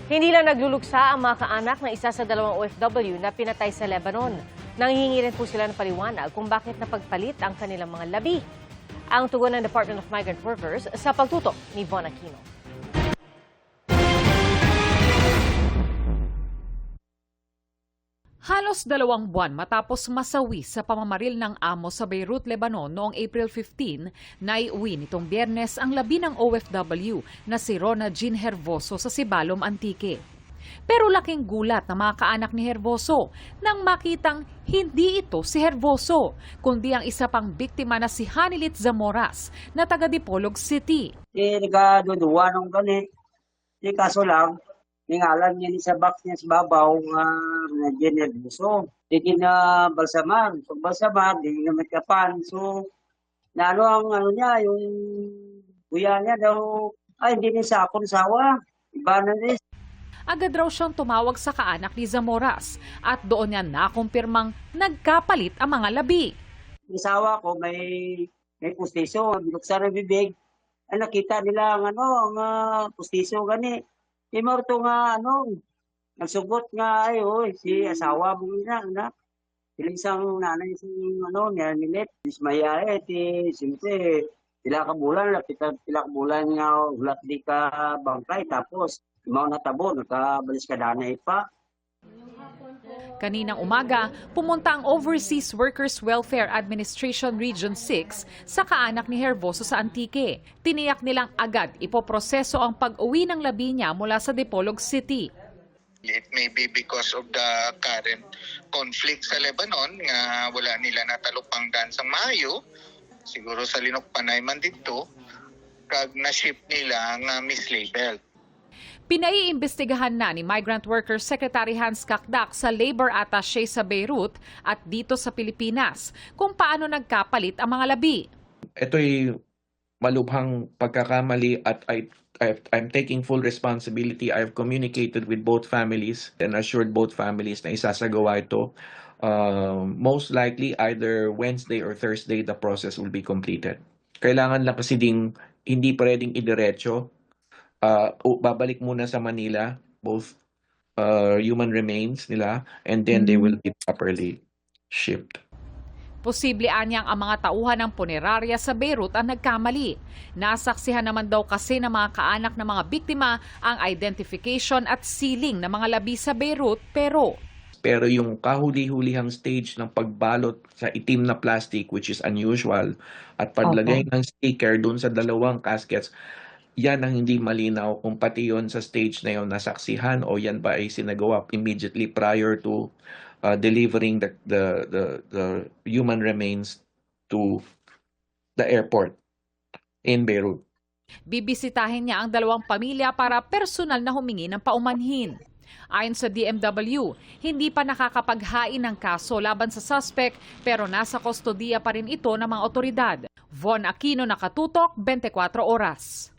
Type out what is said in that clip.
Hindi lang nagluluksa ang mga kaanak ng isa sa dalawang OFW na pinatay sa Lebanon. Nanghihingi rin po sila ng paliwanag kung bakit napagpalit ang kanilang mga labi. Ang tugon ng Department of Migrant Workers sa pagtutok ni Von Aquino. Halos 2 buwan matapos masawi sa pamamaril ng amo sa Beirut, Lebanon noong April 15, naiuwi nitong Biyernes ang labi ng OFW na si Rona Jean Hervoso sa Sibalom, Antique. Pero laking gulat ng mga kaanak ni Hervoso nang makitang hindi ito si Hervoso, kundi ang isa pang biktima na si Hanilit Zamoras na taga Dipolog City. Nagaduduwa nung gani. Kaso lang, ningalan niya ni sa box niya sa babaw na Hervoso. Di na balsaman. So balsaman, di na magkapan. So, ang niya, yung kuya niya daw, ay hindi niya sa akong sawa. Iba na rin. Agad raw siyang tumawag sa kaanak ni Zamoras at doon niya nakumpirmang nagkapalit ang mga labi. Isawa ko may pustiso, binuksan ang bibig. Ay nakita nila ang pustiso gani. Imorto nga nagsugot nga si asawa mo na. Isang nanay niya nilit. Ismaya siyempre pila ka bulan nga ulat di ka bangkay tapos mga natabo, nakabalis ka danay pa. Kaninang umaga, pumunta ang Overseas Workers Welfare Administration Region 6 sa kaanak ni Hervoso sa Antique. Tiniyak nilang agad ipoproseso ang pag-uwi ng labi niya mula sa Dipolog City. It may be because of the current conflict sa Lebanon nga wala nila natalupang dansang maayo. Siguro sa linok panay man dito, kag na-ship nila nga mislabeled. Pinaiimbestigahan na ni Migrant Workers Secretary Hans Kakdak sa Labor Attaché sa Beirut at dito sa Pilipinas kung paano nagkapalit ang mga labi. Ito'y malubhang pagkakamali at I'm taking full responsibility. I've communicated with both families and assured both families na isasagawa ito. Most likely either Wednesday or Thursday the process will be completed. Kailangan lang kasi hindi pwedeng idiretso. Babalik muna sa Manila, both human remains nila, and then they will be properly shipped. Posible anyang ang mga tauhan ng punerarya sa Beirut ang nagkamali. Nasaksihan naman daw kasi ng mga kaanak ng mga biktima ang identification at sealing ng mga labi sa Beirut, pero yung kahuli-hulihang stage ng pagbalot sa itim na plastic, which is unusual, at paglagay ng sticker dun sa dalawang caskets, yan ang hindi malinaw kung pati yon sa stage na yon nasaksihan o yan ba ay sinagawa immediately prior to delivering the human remains to the airport in Beirut. Bibisitahin niya ang dalawang pamilya para personal na humingi ng paumanhin. Ayon sa DMW, hindi pa nakakapaghain ng kaso laban sa suspect pero nasa kustodiya pa rin ito ng mga otoridad. Von Aquino, Nakatutok, 24 Oras.